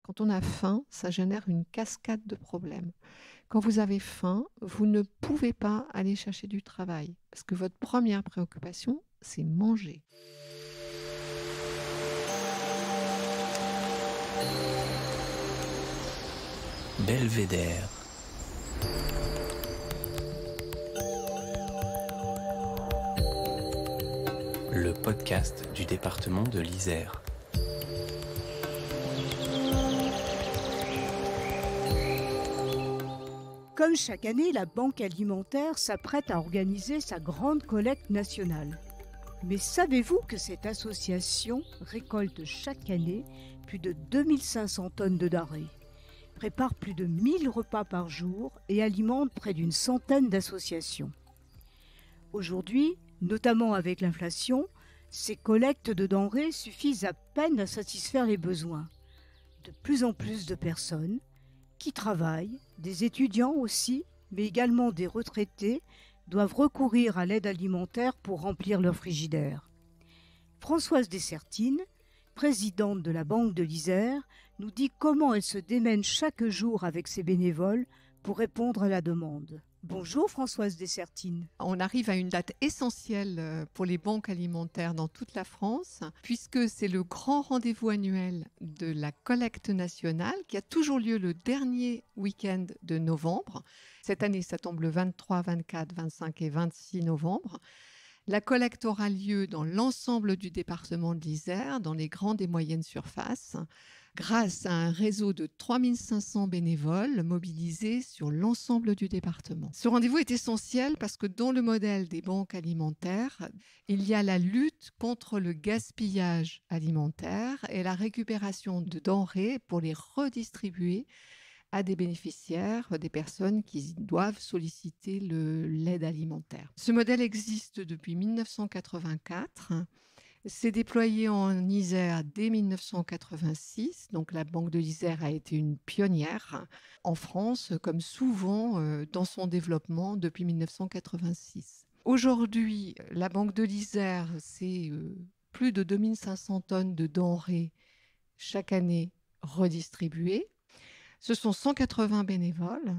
Quand on a faim, ça génère une cascade de problèmes. Quand vous avez faim, vous ne pouvez pas aller chercher du travail parce que votre première préoccupation, c'est manger. Belvédère. Le podcast du département de l'Isère. Comme chaque année, la Banque alimentaire s'apprête à organiser sa grande collecte nationale. Mais savez-vous que cette association récolte chaque année plus de 2500 tonnes de denrées, prépare plus de 1000 repas par jour et alimente près d'une centaine d'associations. Aujourd'hui, notamment avec l'inflation, ces collectes de denrées suffisent à peine à satisfaire les besoins. De plus en plus de personnes qui travaillent, des étudiants aussi, mais également des retraités, doivent recourir à l'aide alimentaire pour remplir leur frigidaire. Françoise Dessertine, présidente de la Banque de l'Isère, nous dit comment elle se démène chaque jour avec ses bénévoles pour répondre à la demande. Bonjour Françoise Dessertine. On arrive à une date essentielle pour les banques alimentaires dans toute la France, puisque c'est le grand rendez-vous annuel de la collecte nationale qui a toujours lieu le dernier week-end de novembre. Cette année, ça tombe le 23, 24, 25 et 26 novembre. La collecte aura lieu dans l'ensemble du département de l'Isère, dans les grandes et moyennes surfaces, grâce à un réseau de 3500 bénévoles mobilisés sur l'ensemble du département. Ce rendez-vous est essentiel parce que dans le modèle des banques alimentaires, il y a la lutte contre le gaspillage alimentaire et la récupération de denrées pour les redistribuer à des bénéficiaires, des personnes qui doivent solliciter l'aide alimentaire. Ce modèle existe depuis 1984. C'est déployé en Isère dès 1986. Donc la Banque de l'Isère a été une pionnière en France, comme souvent dans son développement depuis 1986. Aujourd'hui, la Banque de l'Isère, c'est plus de 2500 tonnes de denrées chaque année redistribuées. Ce sont 180 bénévoles,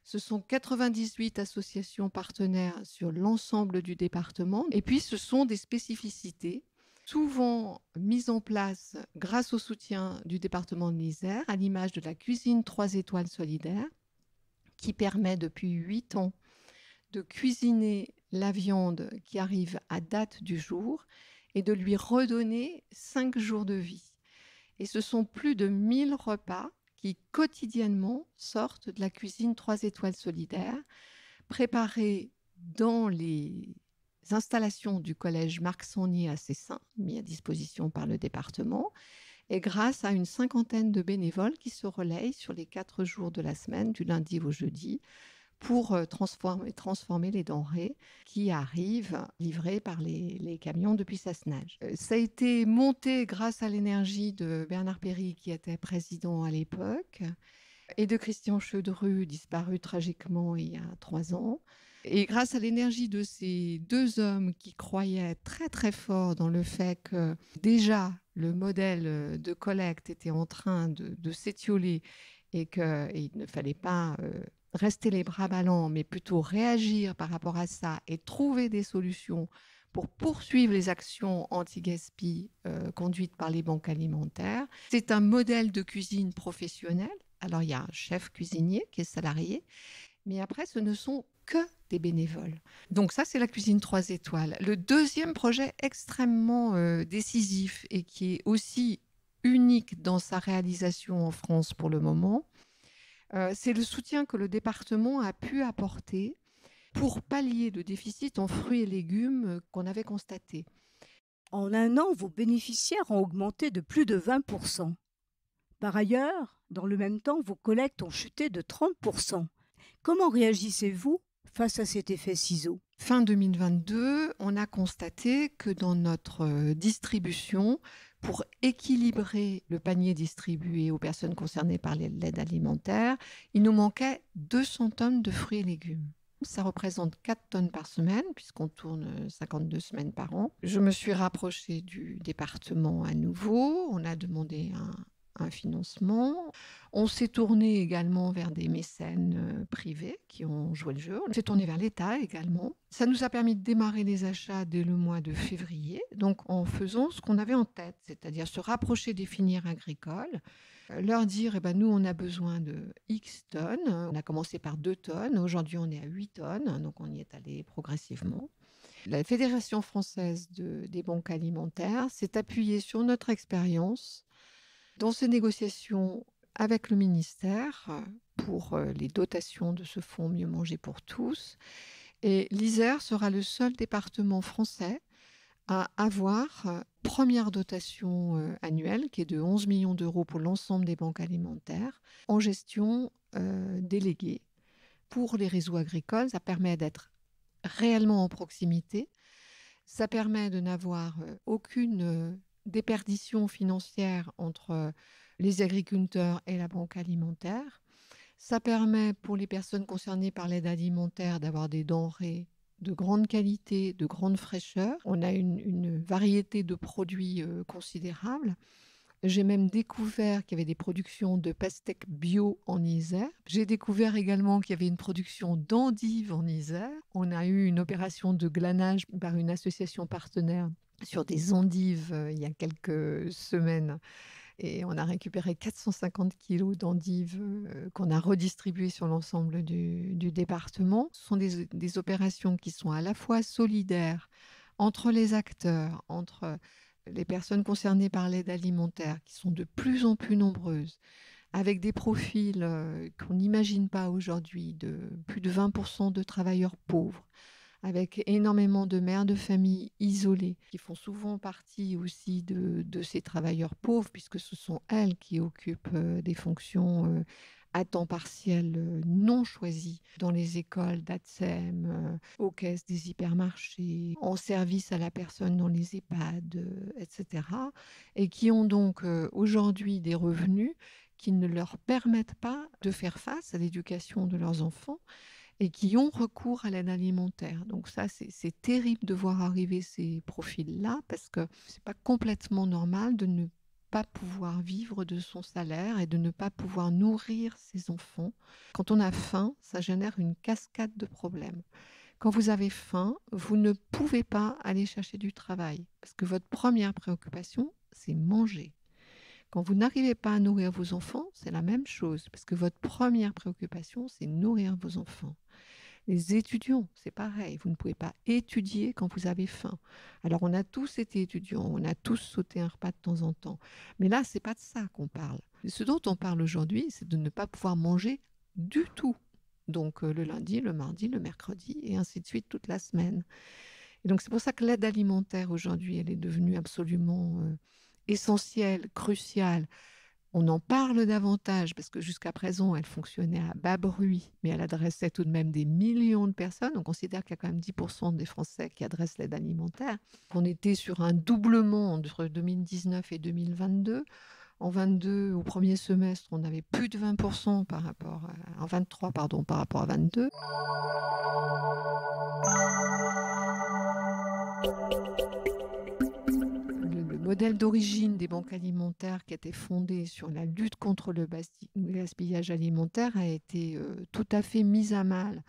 ce sont 98 associations partenaires sur l'ensemble du département, et puis ce sont des spécificités souvent mises en place grâce au soutien du département de l'Isère, à l'image de la cuisine 3 étoiles solidaire, qui permet depuis 8 ans de cuisiner la viande qui arrive à date du jour et de lui redonner 5 jours de vie. Et ce sont plus de 1000 repas qui quotidiennement sortent de la cuisine 3 étoiles solidaire, préparés dans les installations du collège Marc-Sangnier à Cessin, mis à disposition par le département, et grâce à une cinquantaine de bénévoles qui se relayent sur les 4 jours de la semaine, du lundi au jeudi, pour transformer les denrées qui arrivent livrées par les camions depuis Sassenage. Ça a été monté grâce à l'énergie de Bernard Péry, qui était président à l'époque, et de Christian Chedru, disparu tragiquement il y a 3 ans. Et grâce à l'énergie de ces 2 hommes qui croyaient très très fort dans le fait que déjà le modèle de collecte était en train de s'étioler et qu'il ne fallait pas rester les bras ballants, mais plutôt réagir par rapport à ça et trouver des solutions pour poursuivre les actions anti-gaspi conduites par les banques alimentaires. C'est un modèle de cuisine professionnelle. Alors, il y a un chef cuisinier qui est salarié, mais après, ce ne sont que des bénévoles. Donc ça, c'est la cuisine 3 étoiles. Le deuxième projet extrêmement décisif et qui est aussi unique dans sa réalisation en France pour le moment, c'est le soutien que le département a pu apporter pour pallier le déficit en fruits et légumes qu'on avait constaté. En un an, vos bénéficiaires ont augmenté de plus de 20%. Par ailleurs, dans le même temps, vos collectes ont chuté de 30%. Comment réagissez-vous face à cet effet ciseau ? Fin 2022, on a constaté que dans notre distribution, pour équilibrer le panier distribué aux personnes concernées par l'aide alimentaire, il nous manquait 200 tonnes de fruits et légumes. Ça représente 4 tonnes par semaine, puisqu'on tourne 52 semaines par an. Je me suis rapprochée du département à nouveau. On a demandé un financement. On s'est tourné également vers des mécènes privés qui ont joué le jeu. On s'est tourné vers l'État également. Ça nous a permis de démarrer les achats dès le mois de février, donc en faisant ce qu'on avait en tête, c'est-à-dire se rapprocher des filières agricoles, leur dire, nous, on a besoin de X tonnes. On a commencé par 2 tonnes. Aujourd'hui, on est à 8 tonnes, donc on y est allé progressivement. La Fédération française des banques alimentaires s'est appuyée sur notre expérience dans ces négociations avec le ministère pour les dotations de ce fonds Mieux manger pour tous. Et l'Isère sera le seul département français à avoir première dotation annuelle qui est de 11 millions d'euros pour l'ensemble des banques alimentaires en gestion déléguée. Pour les réseaux agricoles, ça permet d'être réellement en proximité. Ça permet de n'avoir aucune déperdition financière entre les agriculteurs et la banque alimentaire. Ça permet pour les personnes concernées par l'aide alimentaire d'avoir des denrées de grande qualité, de grande fraîcheur. On a une variété de produits considérable. J'ai même découvert qu'il y avait des productions de pastèques bio en Isère. J'ai découvert également qu'il y avait une production d'endives en Isère. On a eu une opération de glanage par une association partenaire sur des endives il y a quelques semaines. Et on a récupéré 450 kilos d'endives qu'on a redistribuées sur l'ensemble du département. Ce sont des opérations qui sont à la fois solidaires entre les acteurs, entre les personnes concernées par l'aide alimentaire, qui sont de plus en plus nombreuses, avec des profils qu'on n'imagine pas aujourd'hui, de plus de 20% de travailleurs pauvres, avec énormément de mères de famille isolées, qui font souvent partie aussi de ces travailleurs pauvres, puisque ce sont elles qui occupent des fonctions à temps partiel non choisies dans les écoles d'ATSEM, aux caisses des hypermarchés, en service à la personne dans les EHPAD, etc. Et qui ont donc aujourd'hui des revenus qui ne leur permettent pas de faire face à l'éducation de leurs enfants et qui ont recours à l'aide alimentaire. Donc ça, c'est terrible de voir arriver ces profils-là parce que c'est pas complètement normal de ne pas pouvoir vivre de son salaire et de ne pas pouvoir nourrir ses enfants. Quand on a faim, ça génère une cascade de problèmes. Quand vous avez faim, vous ne pouvez pas aller chercher du travail parce que votre première préoccupation, c'est manger. Quand vous n'arrivez pas à nourrir vos enfants, c'est la même chose, parce que votre première préoccupation, c'est nourrir vos enfants. Les étudiants, c'est pareil, vous ne pouvez pas étudier quand vous avez faim. Alors on a tous été étudiants, on a tous sauté un repas de temps en temps, mais là, c'est pas de ça qu'on parle. Ce dont on parle aujourd'hui, c'est de ne pas pouvoir manger du tout. Donc le lundi, le mardi, le mercredi, et ainsi de suite toute la semaine. Et donc c'est pour ça que l'aide alimentaire aujourd'hui, elle est devenue absolument essentielle, cruciale. On en parle davantage parce que jusqu'à présent, elle fonctionnait à bas bruit, mais elle adressait tout de même des millions de personnes. On considère qu'il y a quand même 10% des Français qui adressent l'aide alimentaire. On était sur un doublement entre 2019 et 2022. En 22, au premier semestre, on avait plus de 20% par rapport à, en 23, pardon, par rapport à 22. Le modèle d'origine des banques alimentaires qui était fondé sur la lutte contre le gaspillage alimentaire a été tout à fait mis à mal,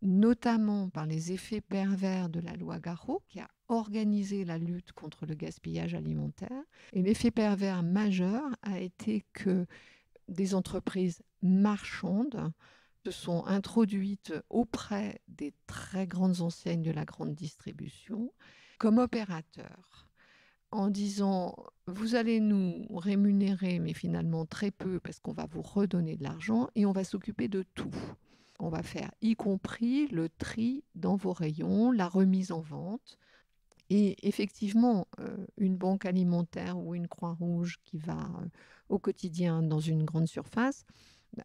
notamment par les effets pervers de la loi Garot qui a organisé la lutte contre le gaspillage alimentaire. Et l'effet pervers majeur a été que des entreprises marchandes se sont introduites auprès des très grandes enseignes de la grande distribution comme opérateurs, en disant « vous allez nous rémunérer, mais finalement très peu, parce qu'on va vous redonner de l'argent et on va s'occuper de tout. On va faire y compris le tri dans vos rayons, la remise en vente. » Et effectivement, une banque alimentaire ou une Croix-Rouge qui va au quotidien dans une grande surface,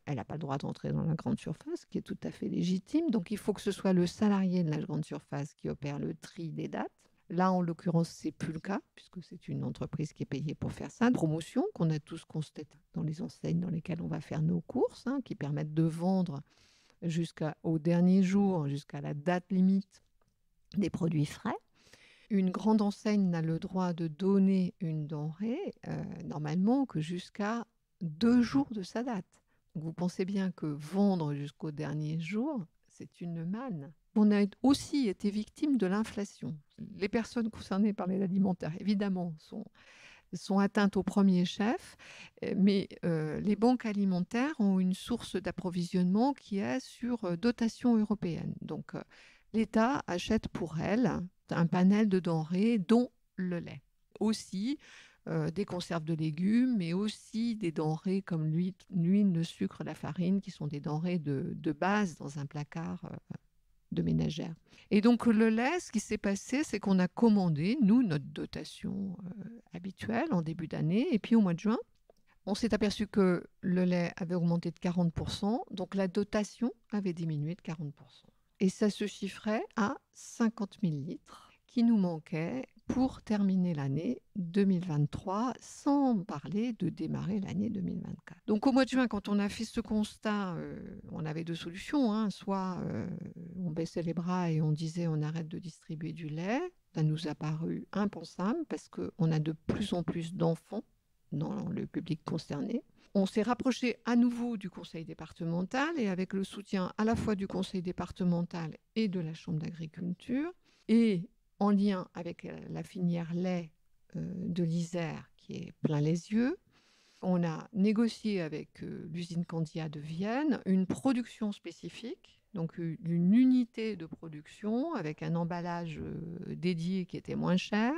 elle n'a pas le droit d'entrer dans la grande surface, ce qui est tout à fait légitime. Donc il faut que ce soit le salarié de la grande surface qui opère le tri des dates. Là, en l'occurrence, ce n'est plus le cas, puisque c'est une entreprise qui est payée pour faire ça. Promotion qu'on a tous constaté dans les enseignes dans lesquelles on va faire nos courses, qui permettent de vendre jusqu'au dernier jour, jusqu'à la date limite des produits frais. une grande enseigne n'a le droit de donner une denrée, normalement, que jusqu'à 2 jours de sa date. Donc vous pensez bien que vendre jusqu'au dernier jour, c'est une manne. On a aussi été victime de l'inflation. Les personnes concernées par l'aide alimentaire, évidemment, sont atteintes au premier chef, mais les banques alimentaires ont une source d'approvisionnement qui est sur dotation européenne. Donc, l'État achète pour elles un panel de denrées, dont le lait. Aussi, des conserves de légumes, mais aussi des denrées comme l'huile, le sucre, la farine, qui sont des denrées de base dans un placard de ménagère. Et donc le lait, ce qui s'est passé, c'est qu'on a commandé, nous, notre dotation habituelle en début d'année, et puis au mois de juin, on s'est aperçu que le lait avait augmenté de 40%, donc la dotation avait diminué de 40%. Et ça se chiffrait à 50 000 litres qui nous manquaient pour terminer l'année 2023, sans parler de démarrer l'année 2024. Donc au mois de juin, quand on a fait ce constat, on avait 2 solutions. Hein. Soit on baissait les bras et on disait on arrête de distribuer du lait. Ça nous a paru impensable parce qu'on a de plus en plus d'enfants dans le public concerné. On s'est rapproché à nouveau du conseil départemental et avec le soutien à la fois du conseil départemental et de la chambre d'agriculture et en lien avec la filière lait de l'Isère qui est plein les yeux. On a négocié avec l'usine Candia de Vienne une production spécifique, donc une unité de production avec un emballage dédié qui était moins cher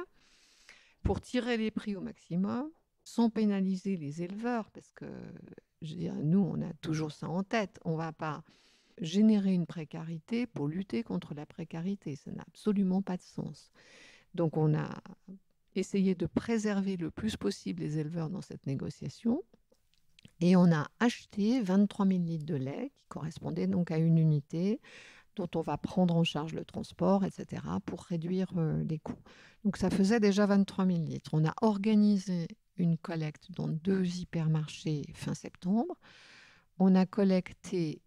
pour tirer les prix au maximum sans pénaliser les éleveurs parce que, je veux dire, nous, on a toujours ça en tête. On ne va pas générer une précarité pour lutter contre la précarité. Ça n'a absolument pas de sens. Donc on a essayé de préserver le plus possible les éleveurs dans cette négociation et on a acheté 23 000 litres de lait qui correspondait donc à une unité dont on va prendre en charge le transport, etc., pour réduire les coûts. Donc ça faisait déjà 23 000 litres. On a organisé une collecte dans 2 hypermarchés fin septembre. On a collecté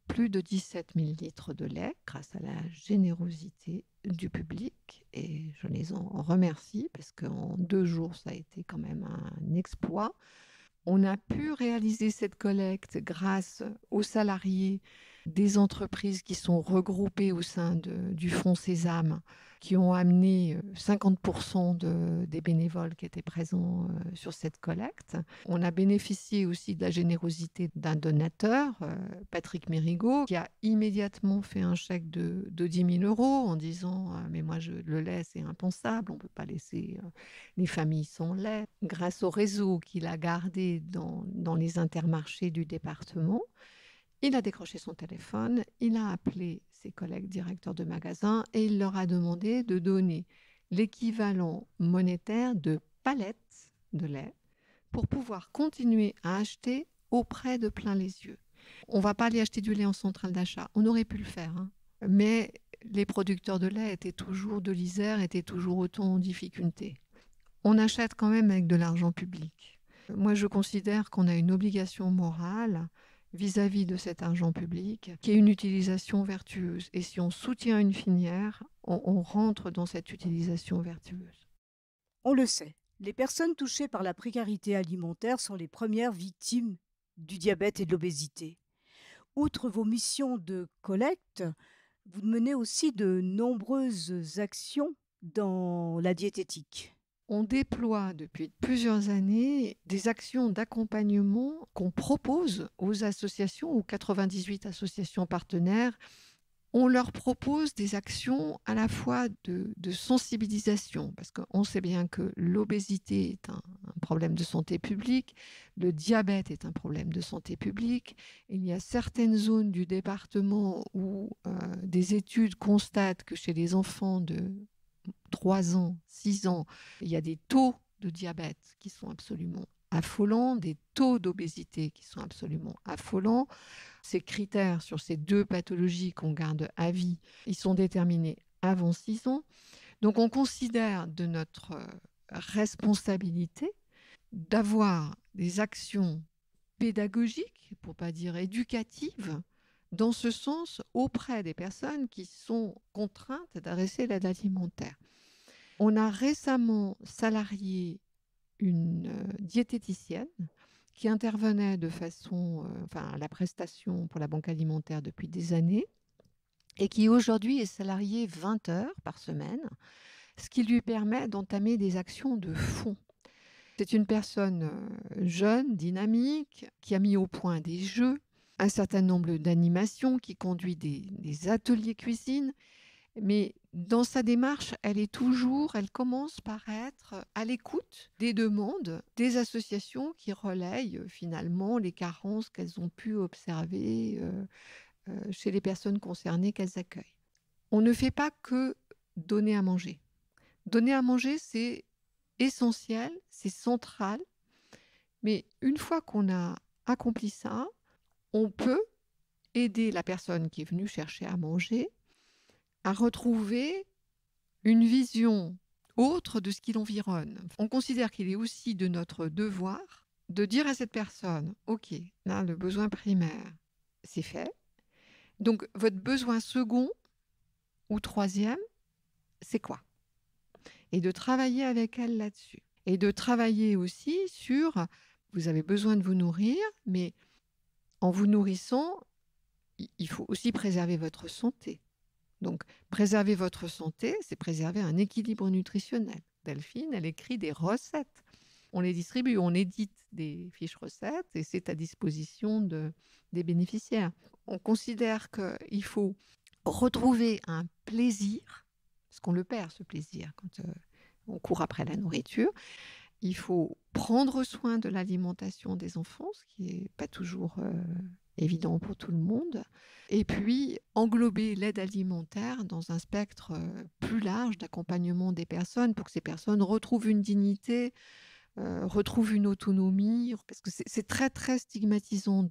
plus de 17 000 litres de lait grâce à la générosité du public et je les en remercie parce qu'en 2 jours, ça a été quand même un exploit. On a pu réaliser cette collecte grâce aux salariés des entreprises qui sont regroupées au sein du Fonds Sésame, qui ont amené 50% des bénévoles qui étaient présents sur cette collecte. On a bénéficié aussi de la générosité d'un donateur, Patrick Mérigot, qui a immédiatement fait un chèque de 10 000 € en disant « mais moi, le lait, c'est impensable, on ne peut pas laisser les familles sans lait ». Grâce au réseau qu'il a gardé dans les intermarchés du département, il a décroché son téléphone, il a appelé ses collègues directeurs de magasins et il leur a demandé de donner l'équivalent monétaire de palettes de lait pour pouvoir continuer à acheter auprès de plein les yeux. On ne va pas aller acheter du lait en centrale d'achat, on aurait pu le faire, hein. Mais les producteurs de lait de l'Isère étaient toujours autant en difficulté. On achète quand même avec de l'argent public. Moi, je considère qu'on a une obligation morale vis-à-vis de cet argent public, qui est une utilisation vertueuse. Et si on soutient une filière, on rentre dans cette utilisation vertueuse. On le sait, les personnes touchées par la précarité alimentaire sont les premières victimes du diabète et de l'obésité. Outre vos missions de collecte, vous menez aussi de nombreuses actions dans la diététique. On déploie depuis plusieurs années des actions d'accompagnement qu'on propose aux associations, aux 98 associations partenaires. On leur propose des actions à la fois de sensibilisation, parce qu'on sait bien que l'obésité est un problème de santé publique, le diabète est un problème de santé publique. Il y a certaines zones du département où des études constatent que chez les enfants de 3 ans, 6 ans, il y a des taux de diabète qui sont absolument affolants, des taux d'obésité qui sont absolument affolants. Ces critères sur ces 2 pathologies qu'on garde à vie, ils sont déterminés avant 6 ans. Donc on considère de notre responsabilité d'avoir des actions pédagogiques, pour ne pas dire éducatives, dans ce sens auprès des personnes qui sont contraintes d'adresser l'aide alimentaire. On a récemment salarié une diététicienne qui intervenait de façon, à la prestation pour la Banque alimentaire depuis des années et qui aujourd'hui est salariée 20 heures par semaine, ce qui lui permet d'entamer des actions de fond. C'est une personne jeune, dynamique, qui a mis au point des jeux, un certain nombre d'animations, qui conduit des ateliers cuisine. Mais dans sa démarche, elle commence par être à l'écoute des demandes des associations qui relayent finalement les carences qu'elles ont pu observer chez les personnes concernées qu'elles accueillent. On ne fait pas que donner à manger. Donner à manger, c'est essentiel, c'est central. Mais une fois qu'on a accompli ça, on peut aider la personne qui est venue chercher à manger à retrouver une vision autre de ce qui l'environne. On considère qu'il est aussi de notre devoir de dire à cette personne, OK, là, le besoin primaire, c'est fait. Donc, votre besoin second ou troisième, c'est quoi? Et de travailler avec elle là-dessus. Et de travailler aussi sur, vous avez besoin de vous nourrir, mais en vous nourrissant, il faut aussi préserver votre santé. Donc, préserver votre santé, c'est préserver un équilibre nutritionnel. Delphine, elle écrit des recettes. On les distribue, on édite des fiches recettes et c'est à disposition des bénéficiaires. On considère qu'il faut retrouver un plaisir, parce qu'on le perd ce plaisir quand on court après la nourriture. Il faut prendre soin de l'alimentation des enfants, ce qui n'est pas toujours évident pour tout le monde. Et puis, englober l'aide alimentaire dans un spectre plus large d'accompagnement des personnes pour que ces personnes retrouvent une dignité, retrouvent une autonomie, parce que c'est très, très stigmatisant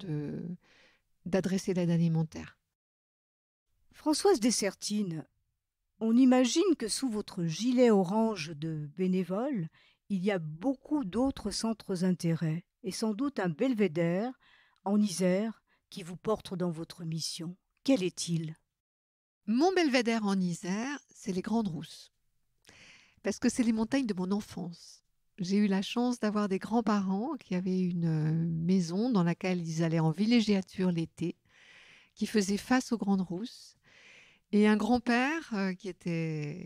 d'adresser l'aide alimentaire. Françoise Dessertine, on imagine que sous votre gilet orange de bénévole, il y a beaucoup d'autres centres d'intérêt et sans doute un belvédère en Isère qui vous porte dans votre mission. Quel est-il? Mon belvédère en Isère, c'est les Grandes Rousses. Parce que c'est les montagnes de mon enfance. J'ai eu la chance d'avoir des grands-parents qui avaient une maison dans laquelle ils allaient en villégiature l'été, qui faisait face aux Grandes Rousses, et un grand-père qui était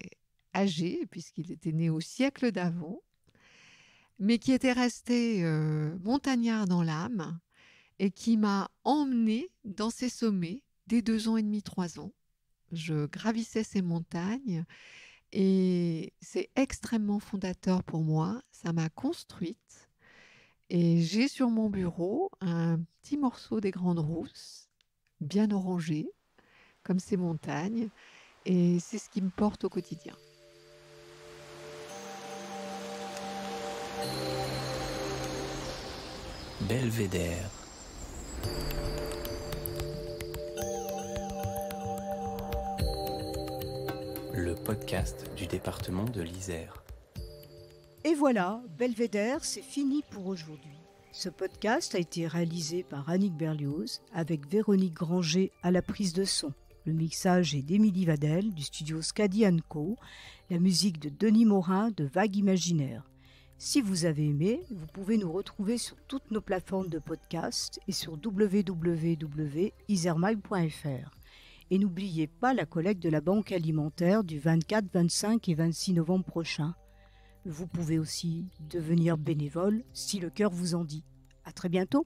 âgé, puisqu'il était né au siècle d'avant, mais qui était resté montagnard dans l'âme et qui m'a emmenée dans ces sommets dès 2 ans et demi, 3 ans. Je gravissais ces montagnes et c'est extrêmement fondateur pour moi. Ça m'a construite et j'ai sur mon bureau un petit morceau des Grandes Rousses, bien orangé, comme ces montagnes, et c'est ce qui me porte au quotidien. Belvédère. Le podcast du département de l'Isère. Et voilà, Belvédère, c'est fini pour aujourd'hui. Ce podcast a été réalisé par Annick Berlioz avec Véronique Granger à la prise de son. Le mixage est d'Émilie Vadel du studio Skadi & Co. La musique de Denis Morin de Vague Imaginaire. Si vous avez aimé, vous pouvez nous retrouver sur toutes nos plateformes de podcast et sur www.isermag.fr. Et n'oubliez pas la collecte de la Banque alimentaire du 24, 25 et 26 novembre prochain. Vous pouvez aussi devenir bénévole si le cœur vous en dit. À très bientôt.